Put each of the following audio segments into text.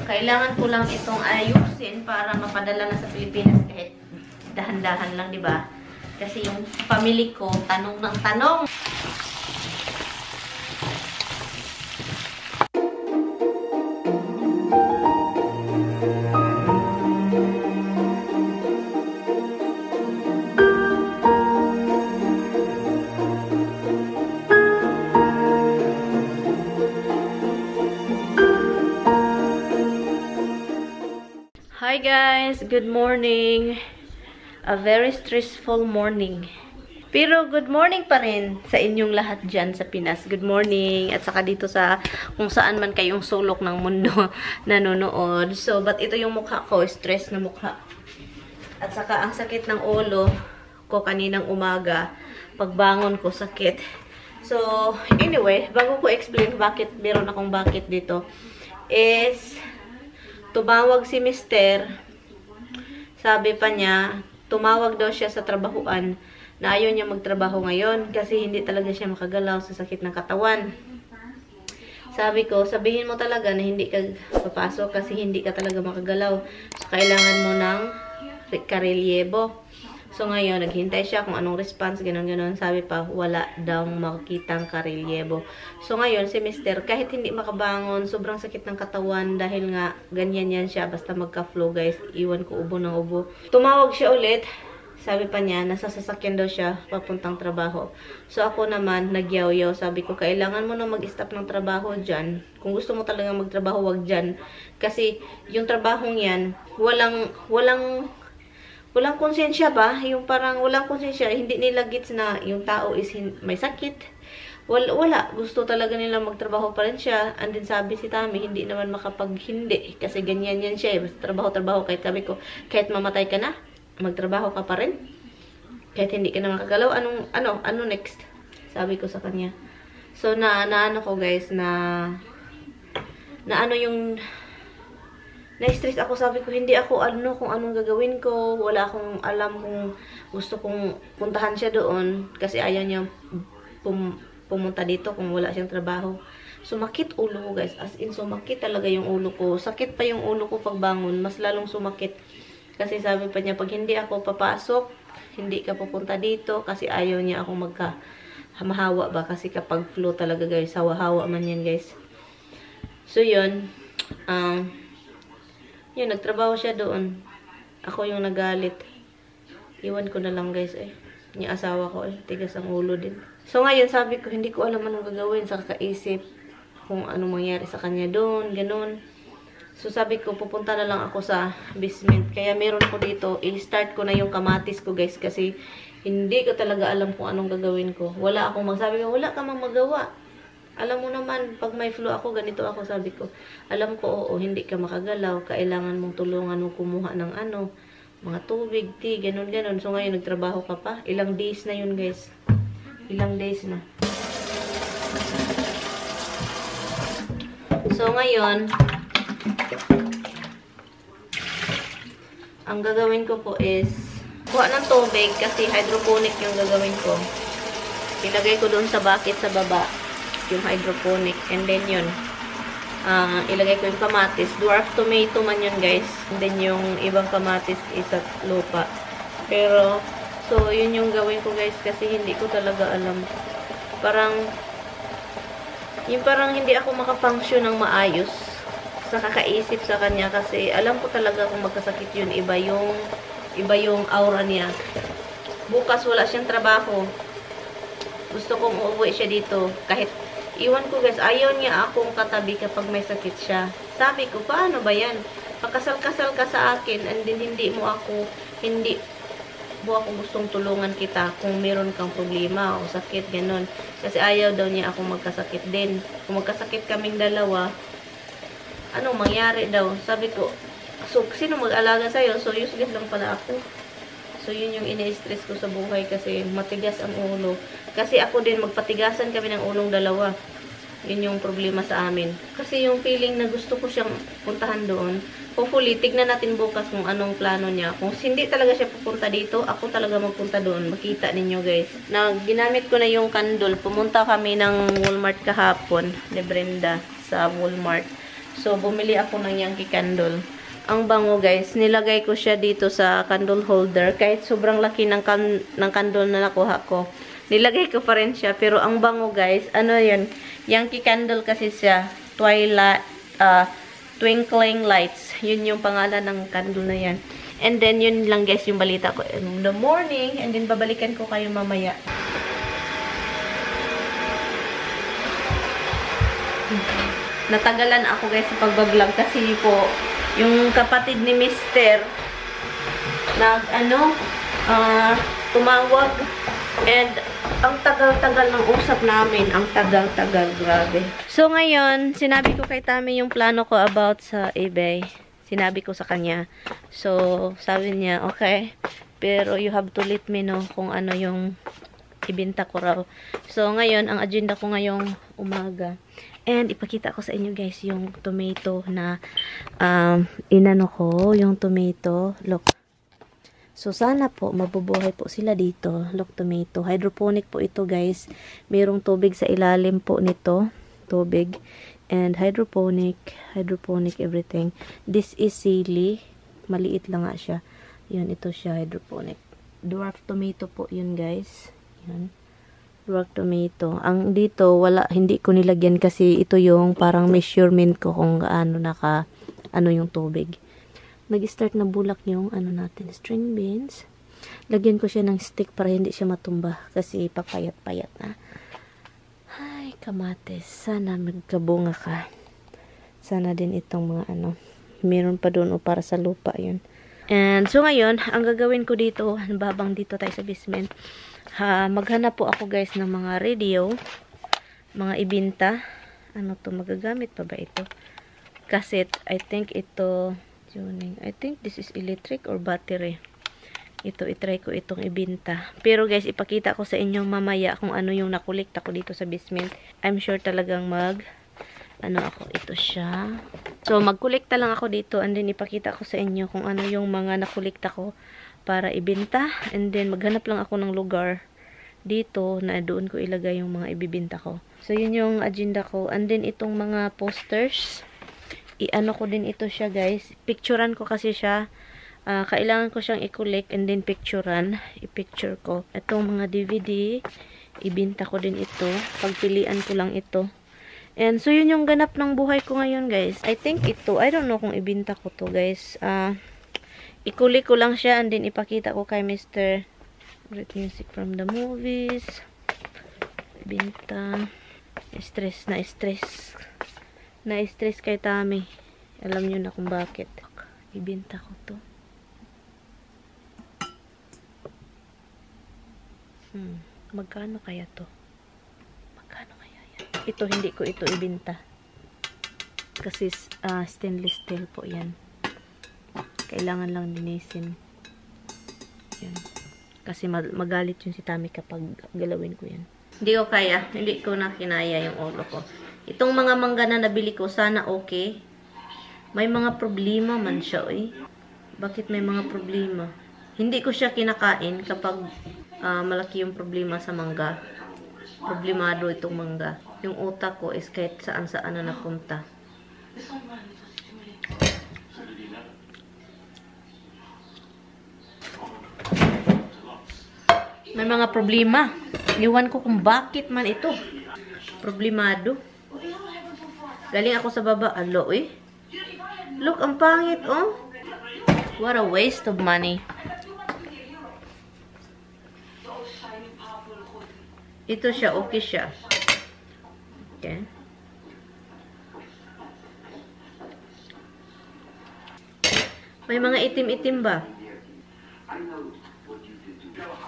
Kailangan ko lang itong ayusin para mapadala na sa Pilipinas kahit dahan-dahan lang, di ba? Kasi yung family ko, tanong ng tanong. Hi guys, good morning. A very stressful morning. Pero good morning pa rin sa inyong lahat dyan sa Pinas. Good morning. At saka dito sa kung saan man kayong sulok ng mundo nanonood. So, but ito yung mukha ko. Stress na mukha. At saka ang sakit ng ulo ko kaninang umaga. Pagbangon ko, sakit. So, anyway, bago ko explain bakit meron akong bakit dito, is tumawag si Mister. Sabi pa niya, tumawag daw siya sa trabahuan na ayaw niya magtrabaho ngayon kasi hindi talaga siya makagalaw sa sakit ng katawan. Sabi ko, sabihin mo talaga na hindi ka papasok kasi hindi ka talaga makagalaw. So, kailangan mo ng karelyebo. So, ngayon, naghintay siya kung anong response, gano'n-gano'n. Sabi pa, wala daw makikitang karelyebo. So, ngayon, si Mister, kahit hindi makabangon, sobrang sakit ng katawan dahil nga, ganyan yan siya. Basta magka-flu, guys. Iwan ko ubo ng ubo. Tumawag siya ulit. Sabi pa niya, nasa sasakyan daw siya papuntang trabaho. So, ako naman, nagyaw-yaw. Sabi ko, kailangan mo na mag-stop ng trabaho dyan. Kung gusto mo talaga magtrabaho, wag dyan. Kasi, yung trabahong yan, walang konsensya ba? Yung parang walang konsensya, hindi nila gets na yung tao is may sakit. Wala. Gusto talaga nila magtrabaho pa rin siya. And then sabi si Tami, hindi naman makapag-hindi. Kasi ganyan yan siya. Basta trabaho. Kahit sabi ko, kahit mamatay ka na, magtrabaho ka pa rin. Kahit hindi ka na makagalaw. Ano next? Sabi ko sa kanya. So, ano ko guys, na ano yung na-stress ako, sabi ko, hindi ako kung anong gagawin ko. Wala akong alam kung gusto kong puntahan siya doon. Kasi ayaw niya pumunta dito kung wala siyang trabaho. Sumakit ulo ko, guys. As in, sumakit talaga yung ulo ko. Sakit pa yung ulo ko pagbangon. Mas lalong sumakit. Kasi sabi pa niya, pag hindi ako papasok, hindi ka pupunta dito. Kasi ayaw niya ako mahawa ba. Kasi kapag flu talaga, guys. Hawa-hawa man yan, guys. So, yun. Yun, nagtrabaho siya doon. Ako yung nagalit. Iwan ko na lang, guys, yung asawa ko, tigas ang ulo din. So, ngayon, sabi ko, hindi ko alam anong gagawin sa kakaisip. Kung anong mangyari sa kanya doon, ganun. So, sabi ko, pupunta na lang ako sa basement. Kaya meron ko dito, i-start ko na yung kamatis ko, guys, kasi hindi ko talaga alam kung anong gagawin ko. Wala akong magsabi ko, wala ka mang magawa. Alam mo naman, pag may flu ako, ganito ako, sabi ko. Alam ko, oo, hindi ka makagalaw. Kailangan mong tulungan mo kumuha ng mga tubig, tea, ganun-ganun. So, ngayon, nagtrabaho ka pa. Ilang days na yun, guys. Ilang days na. So, ngayon, ang gagawin ko po is, kuha ng tubig kasi hydroponic yung gagawin ko. Ilagay ko doon sa bucket sa baba. Yung hydroponic. And then yun, ilagay ko yung kamatis. Dwarf tomato man yun, guys. And then yung ibang kamatis is at lupa. Pero, so, yun yung gawin ko, guys, kasi hindi ko talaga alam. Parang hindi ako makafunction ng maayos sa kakaisip sa kanya kasi alam ko talaga kung magkasakit yun. Iba yung aura niya. Bukas wala siyang trabaho. Gusto kong uuwi siya dito. Kahit iwan ko, guys, ayaw niya akong katabi kapag may sakit siya. Sabi ko, paano ba yan? Pakasal-kasal ka sa akin and then hindi mo ako gustong tulungan kita kung meron kang problema o sakit, ganun. Kasi ayaw daw niya akong magkasakit din. Kung magkasakit kaming dalawa, anong mangyari daw? Sabi ko, so, sino mag-alaga sa'yo? So, useless lang pala ako. So, yun yung ini-stress ko sa buhay kasi matigas ang ulo. Kasi ako din, magpatigasan kami ng ulong dalawa. Yun yung problema sa amin. Kasi yung feeling na gusto ko siyang puntahan doon, hopefully, tignan natin bukas kung anong plano niya. Kung hindi talaga siya pupunta dito, ako talaga magpunta doon. Makita ninyo, guys. Ginamit ko na yung candle. Pumunta kami ng Walmart kahapon, ni Brenda, sa Walmart. So, bumili ako ng Yankee candle. Ang bango, guys. Nilagay ko siya dito sa candle holder. Kahit sobrang laki ng candle na nakuha ko. Nilagay ko pa rin siya. Pero ang bango, guys. Ano yun? Yankee candle kasi siya. Twilight, Twinkling Lights. Yun yung pangalan ng candle na yan. And then, yun lang, guys, yung balita ko in the morning. And then, babalikan ko kayo mamaya. Natagalan ako, guys, sa pagbablog kasi po yung kapatid ni Mister tumawag, and ang tagal-tagal ng usap namin, ang tagal-tagal, grabe. So ngayon, sinabi ko kay Tami yung plano ko about sa eBay. Sinabi ko sa kanya. So sabi niya, okay, pero you have to let me know kung ano yung ibenta ko raw. So ngayon, ang agenda ko ngayong umaga. And ipakita ko sa inyo, guys, yung tomato na inano ko, yung tomato. Look. So sana po mabubuhay po sila dito. Look, tomato. Hydroponic po ito, guys. Mayroong tubig sa ilalim po nito. Tubig. And hydroponic everything. This is silly. Maliit lang nga siya. Yun, ito siya, hydroponic. Dwarf tomato po yun, guys. Yan. Dwarf tomato. Ang dito, hindi ko nilagyan kasi ito yung parang measurement ko kung gaano ano yung tubig. Nag-start na bulak yung natin, string beans. Lagyan ko siya ng stick para hindi siya matumba kasi papayat-payat na. Ay, kamates. Sana magkabunga ka. Sana din itong mga meron pa doon para sa lupa yun. And so ngayon, ang gagawin ko dito, babang dito tayo sa basement. Maghanap po ako, guys, ng mga radio, mga ibinta. Ano to, magagamit pa ba ito? Cassette, I think ito tuning. I think this is electric or battery. Ito, itry ko itong ibinta. Pero guys, ipakita ko sa inyo mamaya kung ano yung nakolekta ko dito sa basement. I'm sure talagang ito siya. So, magkolekta lang ako dito and then ipakita ko sa inyo kung ano yung mga nakolekta ko para ibenta, and then maghanap lang ako ng lugar dito na doon ko ilagay yung mga ibibenta ko. So yun yung agenda ko, and then itong mga posters, ko din ito siya, guys. Picturean ko kasi siya, kailangan ko siyang i-collect and then i-picture ko. Itong mga DVD, ibenta ko din ito, pagpilian ko lang ito. And so yun yung ganap ng buhay ko ngayon, guys. I think ito, I don't know kung ibenta ko to, guys. Ikuli ko lang siya and then ipakita ko kay Mr. Great music from the movies. Binta. Na-stress kay Tami. Alam nyo na kung bakit. Ibinta ko to. Magkano kaya to? Magkano kaya yan? Ito, hindi ko ito ibinta. Kasi stainless steel po yan. Kailangan lang linisin. Yan. Kasi magalit yun si Tami kapag galawin ko yan. Hindi ko kaya. Hindi ko na kinaya yung ulo ko. Itong mga mangga na nabili ko, sana okay. May mga problema man siya, eh. Bakit may mga problema? Hindi ko siya kinakain kapag malaki yung problema sa mangga. Problemado itong mangga. Yung utak ko is kahit saan-saan na napunta. May mga problema. Iwan ko kung bakit man ito. Problemado. Galing ako sa baba. Alo, eh. Look, ang pangit, oh. What a waste of money. Ito siya, okay siya. Okay. May mga itim-itim ba?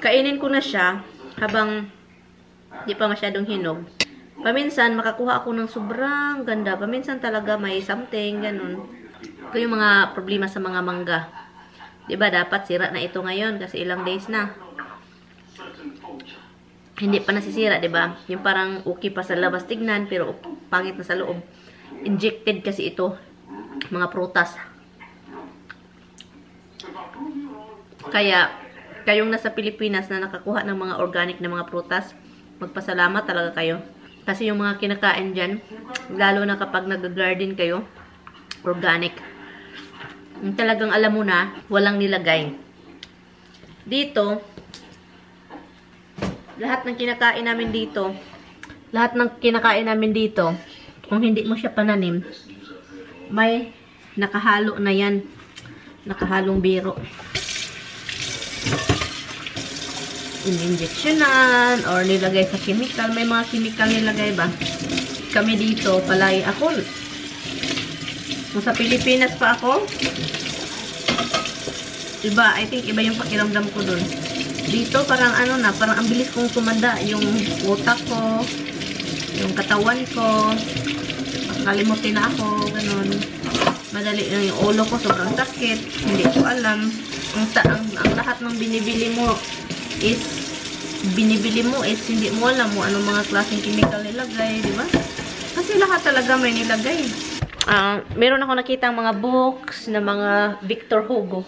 Kainin ko na siya habang di pa masyadong hinog. Paminsan, makakuha ako ng sobrang ganda. Paminsan talaga may something, ganun. Ito yung mga problema sa mga mangga. Diba, dapat sira na ito ngayon kasi ilang days na. Hindi pa nasisira, diba? Yung parang okay pa sa labas tignan, pero pangit na sa loob. Injected kasi ito. Mga prutas. Kaya, kayong nasa Pilipinas na nakakuha ng mga organic na mga prutas, magpasalamat talaga kayo. Kasi yung mga kinakain dyan, lalo na kapag nag-garden kayo, Organic. Yung talagang alam mo na, walang nilagay. Dito, lahat ng kinakain namin dito, kung hindi mo siya pananim, may nakahalo na yan. Nakahalong biro. In-injectionan or nilagay sa chemical. May mga chemical nilagay ba? Kami dito, palay ako. Kung sa Pilipinas pa ako, iba, I think iba yung pakiramdam ko dun. Dito, parang ano na, parang ang bilis kong tumanda. Yung utak ko, yung katawan ko, nakalimutin na ako, ganun. Madali lang yung ulo ko, sobrang sakit. Hindi ko alam. Ang lahat ng binibili mo is hindi mo alam mo anong mga klaseng chemical nilagay, di ba? Kasi lahat talaga may nilagay. Meron ako nakitang mga books na mga Victor Hugo,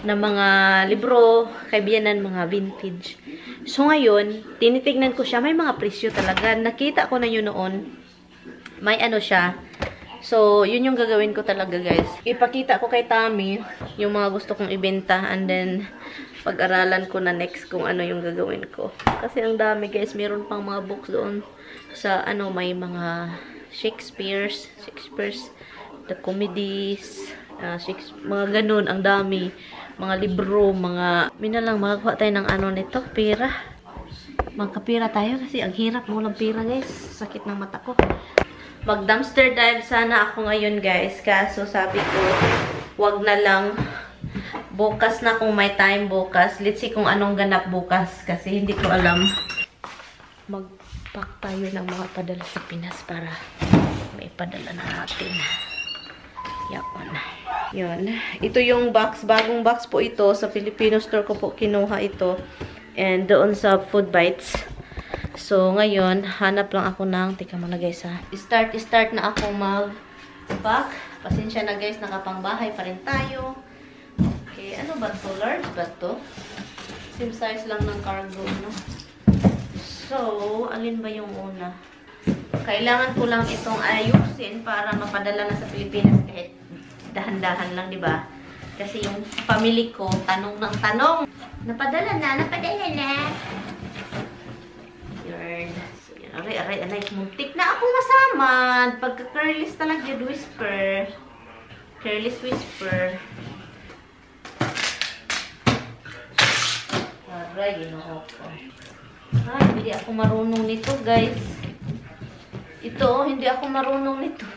na mga libro, kaibiyanan, mga vintage. So ngayon, tinitignan ko siya, may mga presyo talaga. Nakita ko na yun noon. May ano siya. So, yun yung gagawin ko talaga, guys. Ipakita ko kay Tammy yung mga gusto kong ibenta, and then pag-aralan ko na next kung ano yung gagawin ko. Kasi ang dami, guys. Meron pang mga books doon sa ano, may mga Shakespeare's, the comedies, mga ganun, ang dami. Mga libro, minalang makakuha tayo ng ano nito, pera. Magkapira tayo kasi ang hirap mo lang pera, guys. Sakit ng mata ko. Mag-dumpster dive sana ako ngayon, guys. Kaso sabi ko, wag na lang. Bukas na kung may time bukas. Let's see kung anong ganap bukas. Kasi hindi ko alam. Mag-pack tayo ng mga padala sa Pinas para may padala na natin. Yapon. Yun. Ito yung box. Bagong box po ito. Sa Filipino store ko po kinuha ito. And doon sa Food Bites. So, ngayon, hanap lang ako ng, tika muna guys ha. Start na ako mag-pack. Pasensya na guys, nakapangbahay pa rin tayo. Okay, ano ba to? Large ba to? Same size lang ng cargo, no? So, alin ba yung una? Kailangan ko lang itong ayusin para mapadala na sa Pilipinas kahit dahan-dahan lang, di ba? Kasi yung family ko, tanong ng tanong. Napadala na. So, yun. Aray. Muntik na ako masamad. Pagka-careless talaga yun, whisper. Careless whisper. Aray, ginoo ko. Ay, hindi ako marunong nito, guys. Ito, hindi ako marunong nito.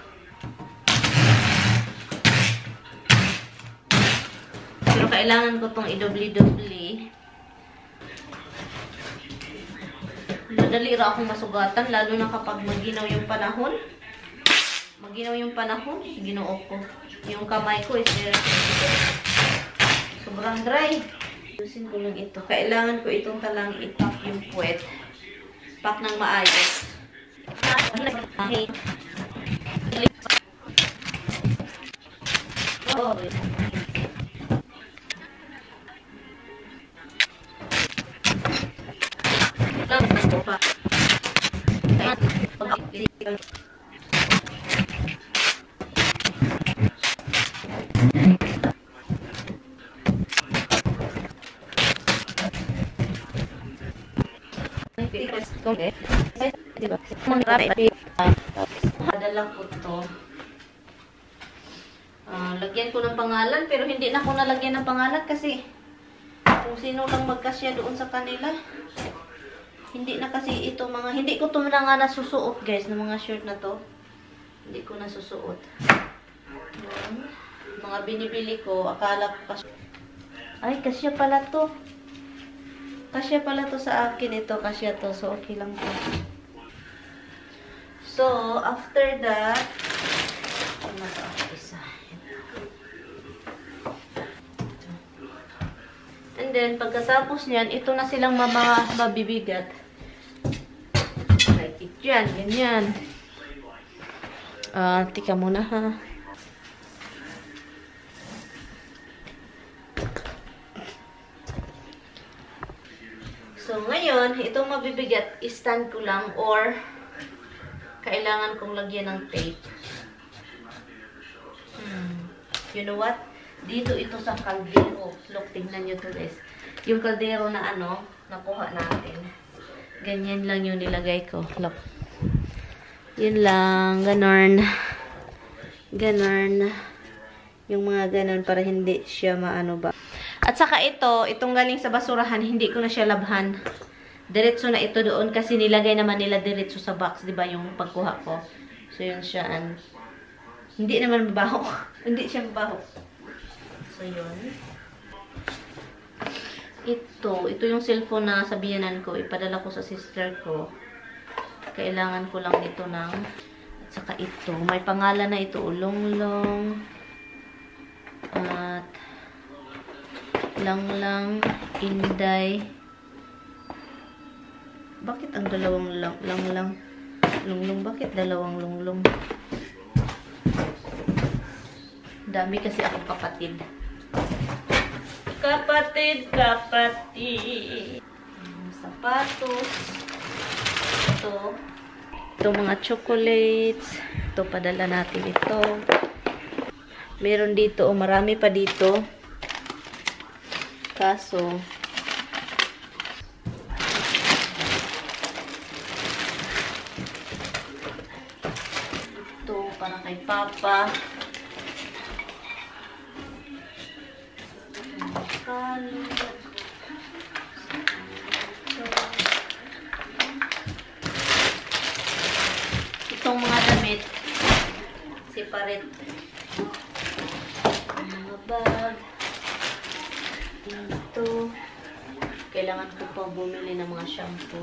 Pero kailangan ko tong i-doubly. Madali ra akong masugatan, lalo na kapag maginaw yung panahon. Ginoo ko. Yung kamay ko is very sensitive. Sobrang dry. Ayusin ko lang ito. Kailangan ko itong talang i-pack yung puwet. Pack ng maayos. Oh. Hadala ko to. Lagyan ko ng pangalan, pero hindi na ako nalagyan ng pangalan kasi kung sino lang magkasya doon sa kanila. Hindi na kasi ito mga, hindi ko ito na nga nasusuot guys, ng mga shirt na to. Hindi ko nasusuot. Yan. Mga binibili ko, akala ko kasi, ay kasya pala to. Kasya pala to sa akin ito, kasya to. So okay lang to. So after that, ano to ako isa. And then pagkatapos niyan, ito na silang mabibigat. Like it yan, ganyan. Tika muna ha. So, ngayon, itong mabibigat, stand ko lang or kailangan kong lagyan ng tape. You know what? Dito ito sa kaldero. Look, tingnan nyo to guys. Yung kaldero na ano, nakuha natin. Ganyan lang yung nilagay ko. Look. Yun lang. Ganon. Ganon. Yung mga ganon para hindi siya maano ba. At saka ito, itong galing sa basurahan, hindi ko na siya labhan. Diretso na ito doon kasi nilagay naman nila diretso sa box, 'di ba, yung pagkuha ko. So yun siya. Hindi naman mabaho. Hindi siya mabaho. So yun. Ito yung cellphone na sabihanan ko, ipadala ko sa sister ko. Kailangan ko lang ito ng at saka ito, may pangalan na ito, Ulonglong. At Langlang, Inday. Bakit ang dalawang lang? Lunglong, bakit dalawang lunglong? Dami kasi akong kapatid. Kapatid. Sapatos. Ito mga chocolates. Ito, padala natin ito. Meron dito, marami pa dito. Kaso, ito, para kay Papa. Itong mga damit, separate. Mga bag. Ito. Kailangan ko pa bumili ng mga shampoo.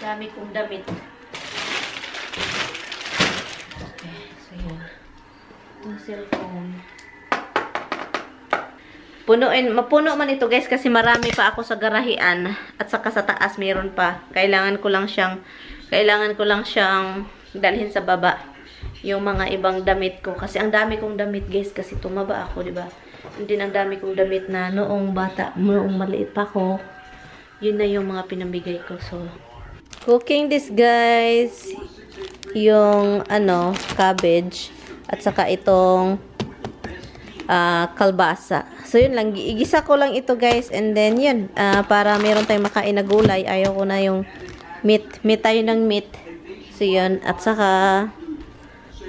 Dami kong damit. Okay, so yun. Itong cellphone. Mapuno man ito guys kasi marami pa ako sa garahian at saka sa taas meron pa. Kailangan ko lang siyang dalhin sa baba yung mga ibang damit ko kasi ang dami kong damit guys kasi tumaba ako, 'di ba? Hindi ang dami kong damit na noong maliit pa ako. Yun na yung mga pinamigay ko. So cooking this guys, yung cabbage at saka itong kalbasa. So, yun lang. Igisa ko lang ito, guys. And then, yun. Para meron tayong makain na gulay. Ayaw ko na yung meat. Meat tayo ng meat. So, yun. At saka,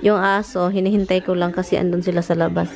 yung aso, hinihintay ko lang kasi andun sila sa labas.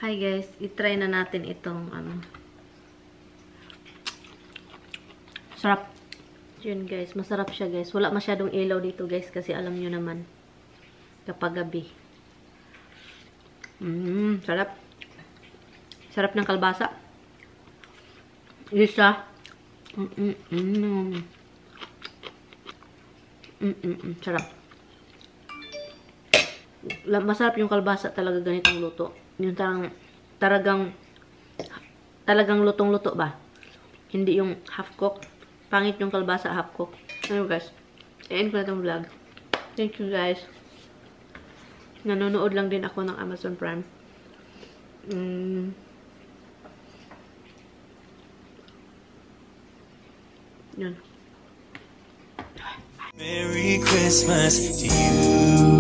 Hi guys, i-try na natin itong sarap. Yun guys, masarap siya guys. Wala masyadong ilaw dito guys kasi alam nyo naman kapag gabi. Sarap. Sarap ng kalbasa. Isa. Sarap. Masarap yung kalbasa talaga ganitong luto. Yung talagang lutong-luto ba? Hindi yung half-cook. Pangit yung kalbasa half-cook. Ano guys? I-end ko na itong vlog. Thank you guys. Nanonood lang din ako ng Amazon Prime. Yun. Merry Christmas to you.